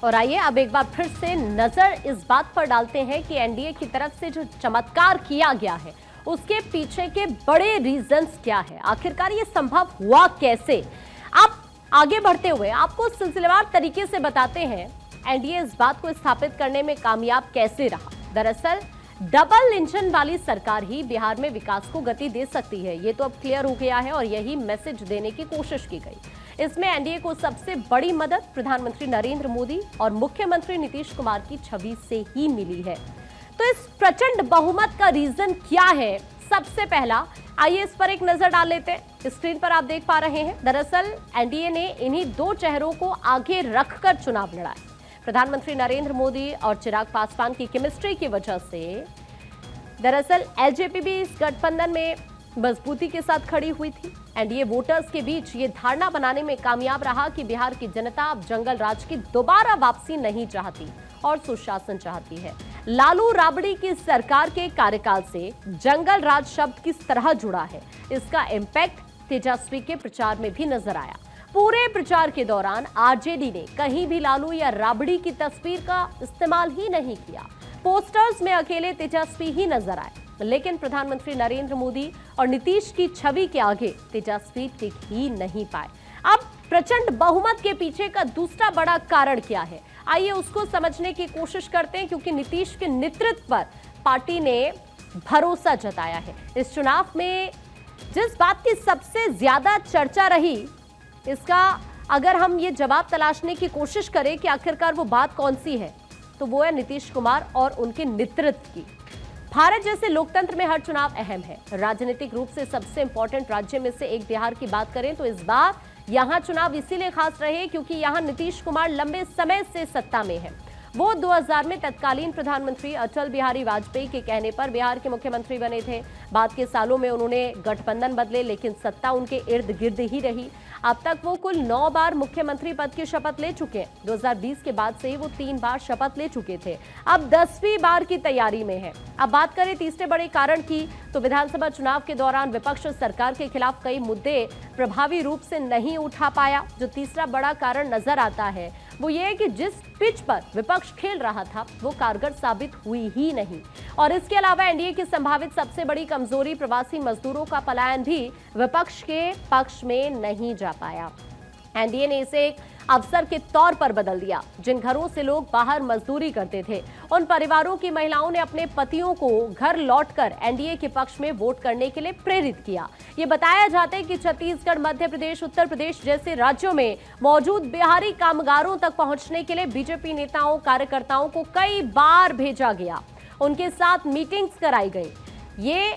और आइए अब एक बार फिर से नजर इस बात पर डालते हैं कि एनडीए की तरफ से जो चमत्कार किया गया है उसके पीछे के बड़े रीजंस क्या है, आखिरकार ये संभव हुआ कैसे। आप आगे बढ़ते हुए आपको सिलसिलेवार तरीके से बताते हैं एनडीए इस बात को स्थापित करने में कामयाब कैसे रहा। दरअसल डबल इंजन वाली सरकार ही बिहार में विकास को गति दे सकती है, ये तो अब क्लियर हो गया है और यही मैसेज देने की कोशिश की गई। इसमें एनडीए को सबसे बड़ी मदद प्रधानमंत्री नरेंद्र मोदी और मुख्यमंत्री नीतीश कुमार की छवि से ही मिली है। तो इस प्रचंड बहुमत का रीजन क्या है, सबसे पहला आइए इस पर एक नजर डाल लेते हैं। स्क्रीन पर आप देख पा रहे हैं, दरअसल एनडीए ने इन्हीं दो चेहरों को आगे रखकर चुनाव लड़ा है। प्रधानमंत्री नरेंद्र मोदी और चिराग पासवान की केमिस्ट्री की वजह से दरअसल एलजेपी भी इस गठबंधन में मजबूती के साथ खड़ी हुई थी। एनडीए वोटर्स के बीच ये धारणा बनाने में कामयाब रहा कि बिहार की जनता अब जंगल राज की दोबारा वापसी नहीं चाहती और सुशासन चाहती है। लालू राबड़ी की सरकार के कार्यकाल से जंगल राज शब्द किस तरह जुड़ा है, इसका इंपैक्ट तेजस्वी के प्रचार में भी नजर आया। पूरे प्रचार के दौरान आरजेडी ने कहीं भी लालू या राबड़ी की तस्वीर का इस्तेमाल ही नहीं किया। पोस्टर्स में अकेले तेजस्वी ही नजर आए, लेकिन प्रधानमंत्री नरेंद्र मोदी और नीतीश की छवि के आगे तेजस्वी टिक ही नहीं पाए। अब प्रचंड बहुमत के पीछे का दूसरा बड़ा कारण क्या है, आइए उसको समझने की कोशिश करते हैं, क्योंकि नीतीश के नेतृत्व पर पार्टी ने भरोसा जताया है। इस चुनाव में जिस बात की सबसे ज्यादा चर्चा रही, इसका अगर हम ये जवाब तलाशने की कोशिश करें कि आखिरकार वो बात कौन सी है, तो वो है नीतीश कुमार और उनके नेतृत्व की। भारत जैसे लोकतंत्र में हर चुनाव अहम है। राजनीतिक रूप से सबसे इंपॉर्टेंट राज्य में से एक बिहार की बात करें तो इस बार यहां चुनाव इसीलिए खास रहे क्योंकि यहां नीतीश कुमार लंबे समय से सत्ता में है। वो 2000 में तत्कालीन प्रधानमंत्री अटल बिहारी वाजपेयी के कहने पर बिहार के मुख्यमंत्री बने थे। बाद के सालों में उन्होंने गठबंधन बदले, लेकिन सत्ता उनके इर्द गिर्द ही रही। अब तक वो कुल 9 बार मुख्यमंत्री पद की शपथ ले चुके हैं। 2020 के बाद से वो 3 बार शपथ ले चुके थे, अब 10वीं बार की तैयारी में है। अब बात करें तीसरे बड़े कारण की, तो विधानसभा चुनाव के दौरान विपक्ष सरकार के खिलाफ कई मुद्दे प्रभावी रूप से नहीं उठा पाया। जो तीसरा बड़ा कारण नजर आता है वो ये है कि जिस पिच पर विपक्ष खेल रहा था वो कारगर साबित हुई ही नहीं। और इसके अलावा एनडीए की संभावित सबसे बड़ी कमजोरी प्रवासी मजदूरों का पलायन भी विपक्ष के पक्ष में नहीं जा पाया। एनडीए ने इसे एक अवसर के तौर पर बदल दिया। जिन घरों से लोग बाहर मजदूरी करते थे, उन परिवारों की महिलाओं ने अपने पतियों को घर लौटकर एनडीए के पक्ष में वोट करने के लिए प्रेरित किया। ये बताया जाता है कि छत्तीसगढ़, मध्य प्रदेश, उत्तर प्रदेश जैसे राज्यों में मौजूद बिहारी कामगारों तक पहुंचने के लिए बीजेपी नेताओं, कार्यकर्ताओं को कई बार भेजा गया। उनके साथ मीटिंग्स कराई गई। ये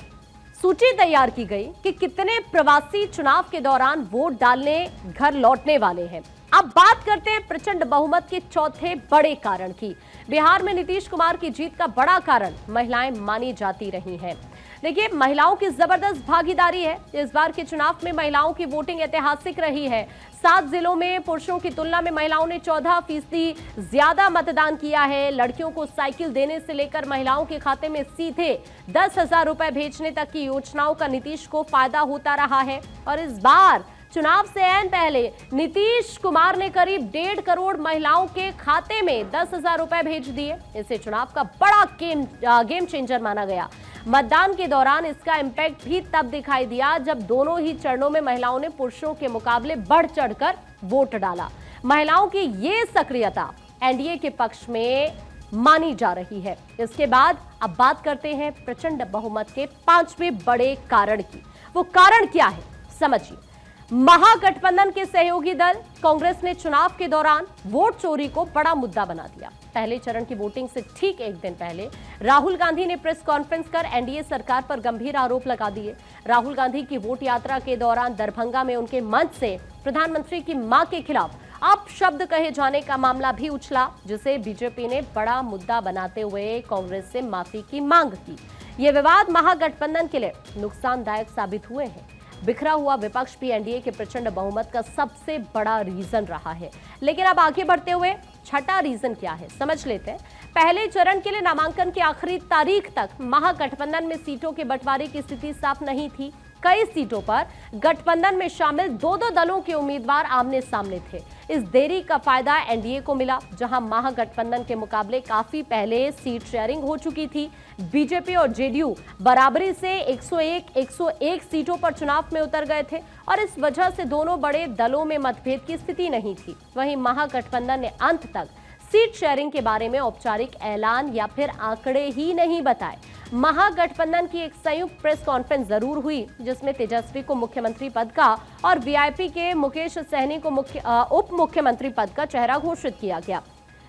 सूची तैयार की गई कि कितने प्रवासी चुनाव के दौरान वोट डालने घर लौटने वाले हैं। अब बात करते हैं प्रचंड बहुमत के चौथे बड़े कारण की। बिहार में नीतीश कुमार की जीत का बड़ा कारण महिलाएं मानी जाती रही हैं। देखिए, महिलाओं की जबरदस्त भागीदारी है। इस बार के चुनाव में महिलाओं की वोटिंग ऐतिहासिक रही है। 7 जिलों में पुरुषों की तुलना में महिलाओं ने 14% ज्यादा मतदान किया है। लड़कियों को साइकिल देने से लेकर महिलाओं के खाते में सीधे 10,000 रुपए भेजने तक की योजनाओं का नीतीश को फायदा होता रहा है। और इस बार चुनाव से ऐन पहले नीतीश कुमार ने करीब 1.5 करोड़ महिलाओं के खाते में 10,000 रुपए भेज दिए। इसे चुनाव का बड़ा गेम चेंजर माना गया। मतदान के दौरान इसका इंपैक्ट भी तब दिखाई दिया जब दोनों ही चरणों में महिलाओं ने पुरुषों के मुकाबले बढ़ चढ़कर वोट डाला। महिलाओं की ये सक्रियता एनडीए के पक्ष में मानी जा रही है। इसके बाद अब बात करते हैं प्रचंड बहुमत के 5वें बड़े कारण की। वो कारण क्या है, समझिए। महागठबंधन के सहयोगी दल कांग्रेस ने चुनाव के दौरान वोट चोरी को बड़ा मुद्दा बना दिया। पहले चरण की वोटिंग से ठीक एक दिन पहले राहुल गांधी ने प्रेस कॉन्फ्रेंस कर एनडीए सरकार पर गंभीर आरोप लगा दिए। राहुल गांधी की वोट यात्रा के दौरान दरभंगा में उनके मंच से प्रधानमंत्री की मां के खिलाफ अपशब्द कहे जाने का मामला भी उछला, जिसे बीजेपी ने बड़ा मुद्दा बनाते हुए कांग्रेस से माफी की मांग की। ये विवाद महागठबंधन के लिए नुकसानदायक साबित हुए हैं। बिखरा हुआ विपक्ष भी एनडीए के प्रचंड बहुमत का सबसे बड़ा रीजन रहा है। लेकिन अब आगे बढ़ते हुए छठा रीजन क्या है, समझ लेते हैं। पहले चरण के लिए नामांकन की आखिरी तारीख तक महागठबंधन में सीटों के बंटवारे की स्थिति साफ नहीं थी। कई सीटों पर गठबंधन में शामिल दो दो दलों के उम्मीदवार आमने सामने थे। इस देरी का फायदा एनडीए को मिला, जहां महागठबंधन के मुकाबले काफी पहले सीट शेयरिंग हो चुकी थी। बीजेपी और जेडीयू बराबरी से 101 सीटों पर चुनाव में उतर गए थे और इस वजह से दोनों बड़े दलों में मतभेद की स्थिति नहीं थी। वहीं महागठबंधन ने अंत तक सीट शेयरिंग के बारे में औपचारिक ऐलान या फिर आंकड़े ही नहीं बताए। महागठबंधन की एक संयुक्त प्रेस कॉन्फ्रेंस जरूर हुई, जिसमें तेजस्वी को मुख्यमंत्री पद का और वीआईपी के मुकेश सहनी को उप मुख्यमंत्री पद का चेहरा घोषित किया गया।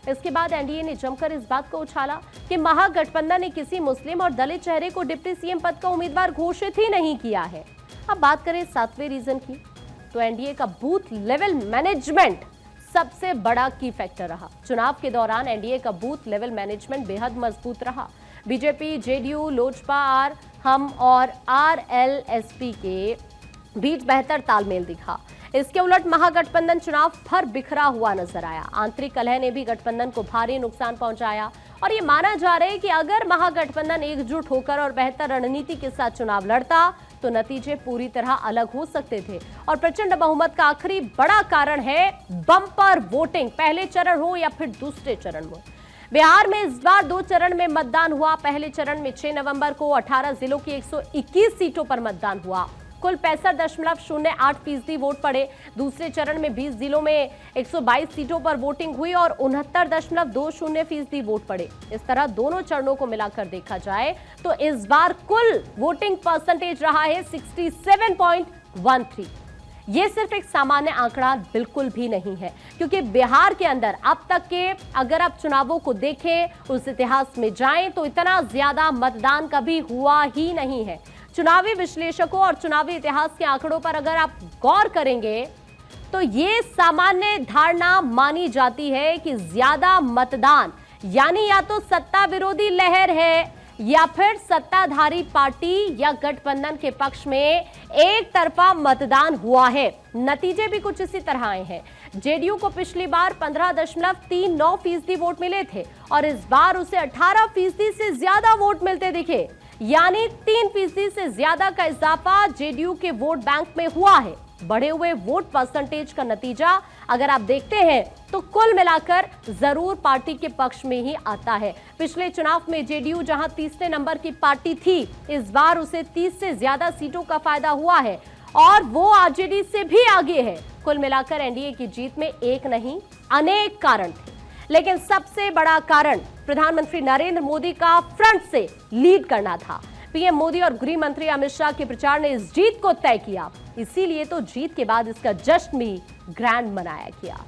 इसके बाद एनडीए ने जमकर इस बात को उछाला कि महागठबंधन ने किसी मुस्लिम और दलित चेहरे को डिप्टी सीएम पद का उम्मीदवार घोषित ही नहीं किया है। अब बात करें 7वें रीजन की, तो एनडीए का बूथ लेवल मैनेजमेंट सबसे बड़ा की फैक्टर रहा। चुनाव के दौरान एनडीए का बूथ लेवल मैनेजमेंट बेहद मजबूत रहा। बीजेपी, जेडीयू, लोजपा, हम और आरएलएसपी के बीच बेहतर तालमेल दिखा। इसके उलट महागठबंधन चुनाव भर बिखरा हुआ नजर आया। आंतरिक कलह ने भी गठबंधन को भारी नुकसान पहुंचाया और ये माना जा रहा है कि अगर महागठबंधन एकजुट होकर और बेहतर रणनीति के साथ चुनाव लड़ता तो नतीजे पूरी तरह अलग हो सकते थे। और प्रचंड बहुमत का आखिरी बड़ा कारण है बम्पर वोटिंग, पहले चरण हो या फिर दूसरे चरण हो। बिहार में इस बार 2 चरण में मतदान हुआ। पहले चरण में 6 नवंबर को 18 जिलों की 121 सीटों पर मतदान हुआ। कुल 65.08% वोट पड़े। दूसरे चरण में 20 जिलों में 122 सीटों पर वोटिंग हुई और 69.20% वोट पड़े। इस तरह दोनों चरणों को मिलाकर देखा जाए तो इस बार कुल वोटिंग परसेंटेज रहा है 67.13। ये सिर्फ एक सामान्य आंकड़ा बिल्कुल भी नहीं है, क्योंकि बिहार के अंदर अब तक के अगर आप चुनावों को देखें, उस इतिहास में जाएं तो इतना ज्यादा मतदान कभी हुआ ही नहीं है। चुनावी विश्लेषकों और चुनावी इतिहास के आंकड़ों पर अगर आप गौर करेंगे तो ये सामान्य धारणा मानी जाती है कि ज्यादा मतदान यानी या तो सत्ता विरोधी लहर है या फिर सत्ताधारी पार्टी या गठबंधन के पक्ष में एक तरफा मतदान हुआ है। नतीजे भी कुछ इसी तरह आए हैं। जेडीयू को पिछली बार 15.39% वोट मिले थे और इस बार उसे 18% से ज्यादा वोट मिलते दिखे, यानी 3% से ज्यादा का इजाफा जेडीयू के वोट बैंक में हुआ है। बढ़े हुए वोट परसेंटेज का नतीजा अगर आप देखते हैं तो कुल मिलाकर जरूर पार्टी के पक्ष में ही आता है। पिछले चुनाव में जेडीयू जहां तीसरे नंबर की पार्टी थी, इस बार उसे 30 से ज्यादा सीटों का फायदा हुआ है और वो आरजेडी से भी आगे है। कुल मिलाकर एनडीए की जीत में एक नहीं अनेक कारण थे, लेकिन सबसे बड़ा कारण प्रधानमंत्री नरेंद्र मोदी का फ्रंट से लीड करना था। पीएम मोदी और गृह मंत्री अमित शाह के प्रचार ने इस जीत को तय किया, इसीलिए तो जीत के बाद इसका जश्न भी ग्रैंड मनाया गया।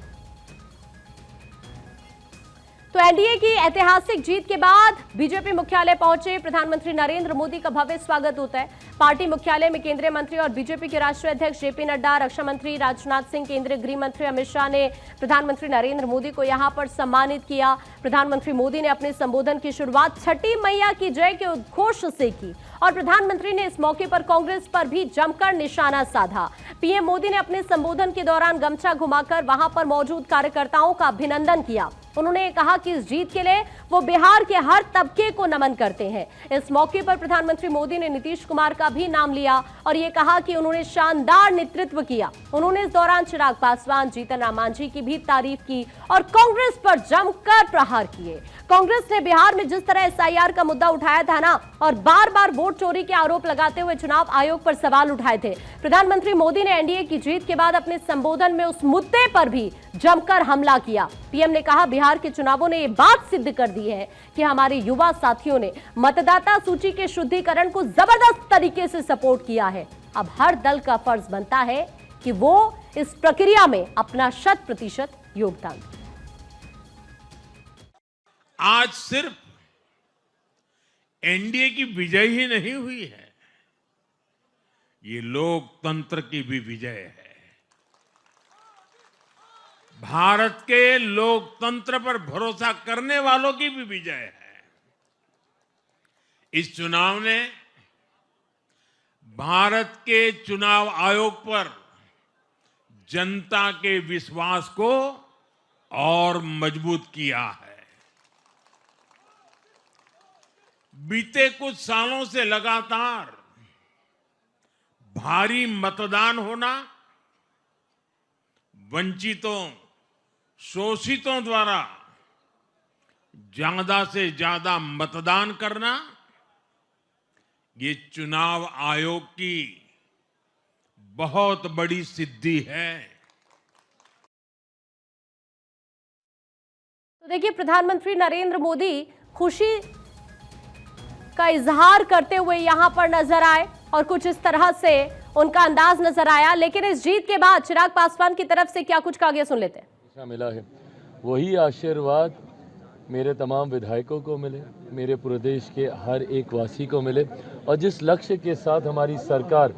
तो एनडीए की ऐतिहासिक जीत के बाद बीजेपी मुख्यालय पहुंचे प्रधानमंत्री नरेंद्र मोदी का भव्य स्वागत होता है। पार्टी मुख्यालय में केंद्रीय मंत्री और बीजेपी के राष्ट्रीय अध्यक्ष जेपी नड्डा, रक्षा मंत्री राजनाथ सिंह, केंद्रीय गृह मंत्री अमित शाह ने प्रधानमंत्री नरेंद्र मोदी को यहां पर सम्मानित किया। प्रधानमंत्री मोदी ने अपने संबोधन की शुरुआत छठी मैया की जय के उद्घोष से की और प्रधानमंत्री ने इस मौके पर कांग्रेस पर भी जमकर निशाना साधा। पीएम मोदी ने अपने संबोधन के दौरान गमछा घुमाकर वहां पर मौजूद कार्यकर्ताओं का अभिनंदन किया। उन्होंने कहा कि इस जीत के लिए वो बिहार के हर तबके को नमन करते हैं। इस मौके पर प्रधानमंत्री मोदी ने नीतीश कुमार का भी नाम लिया और ये कहा कि उन्होंने शानदार नेतृत्व किया। उन्होंने इस दौरान चिराग पासवान, जीतन राम मांझी की भी तारीफ की और कांग्रेस पर जमकर प्रहार किए। कांग्रेस ने बिहार में जिस तरह एसआईआर का मुद्दा उठाया था ना और बार बार वोट चोरी के आरोप लगाते हुए चुनाव आयोग पर सवाल उठाए थे, प्रधानमंत्री मोदी ने एनडीए की जीत के बाद अपने संबोधन में उस मुद्दे पर भी जमकर हमला किया। पीएम ने कहा, बिहार के चुनावों ने ये बात सिद्ध कर दी है कि हमारे युवा साथियों ने मतदाता सूची के शुद्धिकरण को जबरदस्त तरीके से सपोर्ट किया है। अब हर दल का फर्ज बनता है कि वो इस प्रक्रिया में अपना 100% योगदान दे। आज सिर्फ एनडीए की विजय ही नहीं हुई है, ये लोकतंत्र की भी विजय है। भारत के लोकतंत्र पर भरोसा करने वालों की भी विजय है। इस चुनाव ने भारत के चुनाव आयोग पर जनता के विश्वास को और मजबूत किया है। बीते कुछ सालों से लगातार भारी मतदान होना, वंचितों, शोषितों द्वारा ज्यादा से ज्यादा मतदान करना, ये चुनाव आयोग की बहुत बड़ी सिद्धि है। तो देखिए, प्रधानमंत्री नरेंद्र मोदी खुशी का इजहार करते हुए यहां पर नजर आए और कुछ इस तरह से उनका अंदाज नजर आया। लेकिन इस जीत के बाद चिराग पासवान की तरफ से क्या कुछ कहा गया, सुन लेते हैं। मिला है वही आशीर्वाद मेरे तमाम विधायकों को मिले, मेरे प्रदेश के हर एक वासी को मिले, और जिस लक्ष्य के साथ हमारी सरकार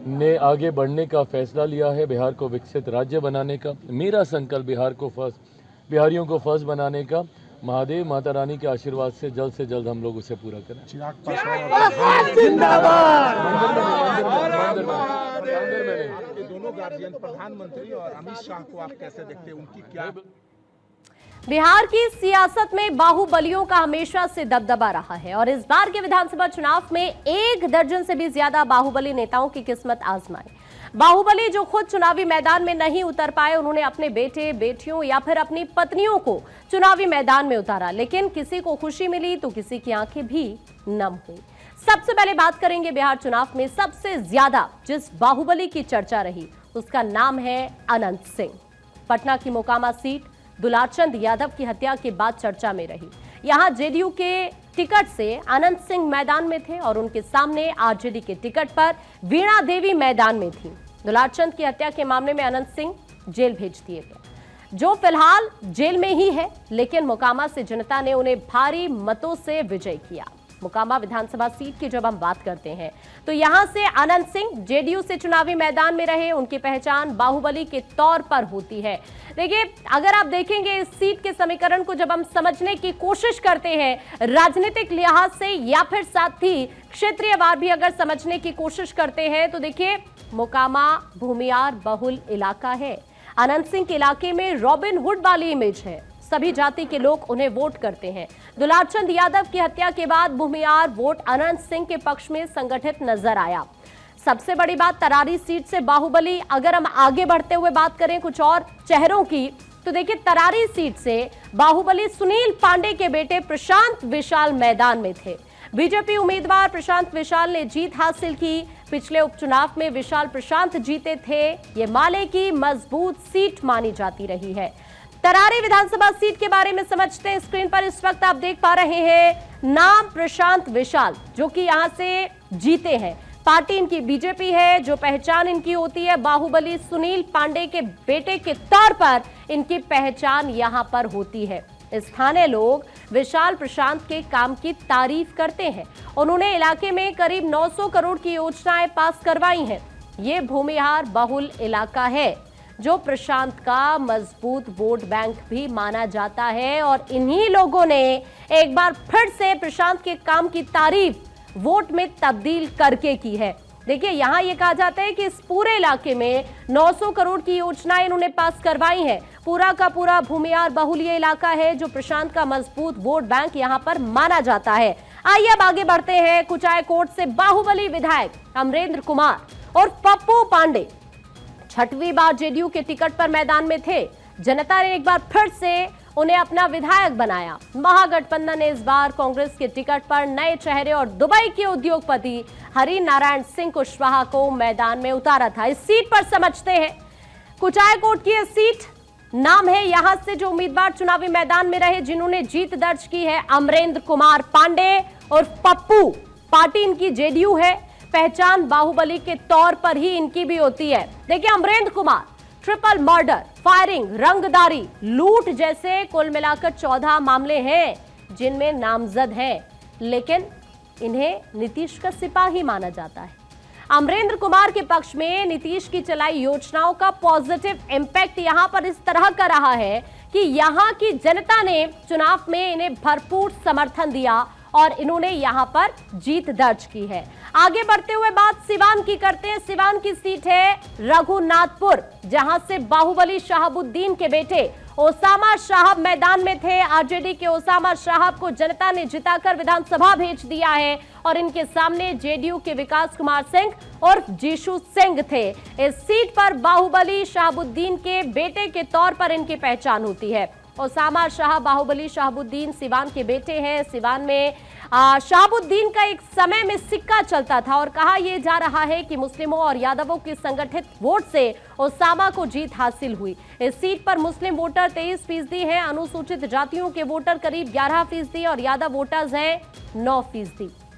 ने आगे बढ़ने का फैसला लिया है, बिहार को विकसित राज्य बनाने का, मेरा संकल्प बिहारियों को फर्स्ट बनाने का, महादेव माता रानी के आशीर्वाद से जल्द हम लोग उसे पूरा करें। चिराग पासवान जिंदाबाद। आपके दोनों गार्जियन प्रधानमंत्री और अमित शाह को आप कैसे देखते हैं, उनकी क्या? बिहार की सियासत में बाहुबलियों का हमेशा से दबदबा रहा है और इस बार के विधानसभा चुनाव में 1 दर्जन से भी ज्यादा बाहुबली नेताओं की किस्मत आजमाई। बाहुबली जो खुद चुनावी मैदान में नहीं उतर पाए, उन्होंने अपने बेटे, बेटियों या फिर अपनी पत्नियों को चुनावी मैदान में उतारा, लेकिन किसी को खुशी मिली तो किसी की आंखें भी नम हुई। सबसे पहले बात करेंगे बिहार चुनाव में सबसे ज्यादा जिस बाहुबली की चर्चा रही, उसका नाम है अनंत सिंह। पटना की मोकामा सीट दुलारचंद यादव की हत्या के बाद चर्चा में रही। यहां जेडीयू के टिकट से अनंत सिंह मैदान में थे और उनके सामने आरजेडी के टिकट पर वीणा देवी मैदान में थी। दुलारचंद की हत्या के मामले में अनंत सिंह जेल भेज दिए गए, जो फिलहाल जेल में ही है, लेकिन मोकामा से जनता ने उन्हें भारी मतों से विजय किया। मोकामा विधानसभा सीट की जब हम बात करते हैं तो यहां से अनंत सिंह जेडीयू से चुनावी मैदान में रहे, उनकी पहचान बाहुबली के तौर पर होती है। देखिए, अगर आप देखेंगे इस सीट के समीकरण को जब हम समझने की कोशिश करते हैं राजनीतिक लिहाज से या फिर साथ ही क्षेत्रीय वार भी अगर समझने की कोशिश करते हैं, तो देखिए मोकामा भूमियार बहुल इलाका है। अनंत सिंह के इलाके में रॉबिन हुड वाली इमेज है, सभी जाति के लोग उन्हें वोट करते हैं। दुलारचंद यादव की हत्या के बाद भूमियार वोट अनंत सिंह के पक्ष में संगठित नजर आया। सबसे बड़ी बात तरारी सीट से बाहुबली, अगर हम आगे बढ़ते हुए बात करें कुछ और चेहरों की, तो देखिए तरारी सीट से बाहुबली सुनील पांडे के बेटे प्रशांत विशाल मैदान में थे। बीजेपी उम्मीदवार प्रशांत विशाल ने जीत हासिल की। पिछले उपचुनाव में विशाल प्रशांत जीते थे। ये माले की मजबूत सीट मानी जाती रही है। तरारी विधानसभा सीट के बारे में समझते हैं। स्क्रीन पर इस वक्त आप देख पा रहे हैं नाम प्रशांत विशाल, जो कि यहां से जीते हैं। पार्टी इनकी बीजेपी है, जो पहचान इनकी होती है बाहुबली सुनील पांडे के बेटे के तौर पर इनकी पहचान यहां पर होती है। स्थानीय लोग विशाल प्रशांत के काम की तारीफ करते हैं। उन्होंने इलाके में करीब 900 करोड़ की योजनाएं पास करवाई हैं। ये भूमिहार बहुल इलाका है, जो प्रशांत का मजबूत वोट बैंक भी माना जाता है और इन्हीं लोगों ने एक बार फिर से प्रशांत के काम की तारीफ वोट में तब्दील करके की है। देखिए, यहां यह कहा जाता है कि इस पूरे इलाके में 900 करोड़ की योजनाएं इन्होंने पास करवाई हैं। पूरा का पूरा भूमियार बहुल ये इलाका है, जो प्रशांत का मजबूत वोट बैंक यहां पर माना जाता है। आइए अब आगे बढ़ते हैं। कुचायकोट से बाहुबली विधायक अमरेंद्र कुमार और पप्पू पांडे 6वीं बार जेडीयू के टिकट पर मैदान में थे। जनता ने एक बार फिर से उन्हें अपना विधायक बनाया। महागठबंधन ने इस बार कांग्रेस के टिकट पर नए चेहरे और दुबई के उद्योगपति हरि नारायण सिंह कुशवाहा को मैदान में उतारा था। इस सीट पर समझते हैं कुचायकोट की सीट नाम है यहां से जो उम्मीदवार चुनावी मैदान में रहे, जिन्होंने जीत दर्ज की है, अमरेंद्र कुमार पांडे और पप्पू। पार्टी इनकी जेडीयू है, पहचान बाहुबली के तौर पर ही इनकी भी होती है। देखिए, Amarendra Kumar triple murder, firing, रंगदारी, लूट जैसे कुल मिलाकर 14 मामले हैं जिनमें नामजद हैं, लेकिन इन्हें नीतीश का सिपाही माना जाता है। अमरेंद्र कुमार के पक्ष में नीतीश की चलाई योजनाओं का पॉजिटिव इंपैक्ट यहां पर इस तरह का रहा है कि यहां की जनता ने चुनाव में इन्हें भरपूर समर्थन दिया और इन्होंने यहां पर जीत दर्ज की है। आगे बढ़ते हुए बात सिवान की करते हैं। सिवान की सीट है रघुनाथपुर, जहां से बाहुबली शहाबुद्दीन के बेटे ओसामा साहब मैदान में थे। आरजेडी के ओसामा साहब को जनता ने जिताकर विधानसभा भेज दिया है और इनके सामने जेडीयू के विकास कुमार सिंह और जीशु सिंह थे। इस सीट पर बाहुबली शहाबुद्दीन के बेटे के तौर पर इनकी पहचान होती है। ओसामा शाह बाहुबली शहाबुद्दीन सिवान के बेटे हैं। सिवान में शहाबुद्दीन का एक समय में सिक्का चलता था और कहा यह जा रहा है कि मुस्लिमों और यादवों की संगठित वोट से ओसामा को जीत हासिल हुई। इस सीट पर मुस्लिम वोटर 23% हैं, अनुसूचित जातियों के वोटर करीब 11% और यादव वोटर्स हैं 9%।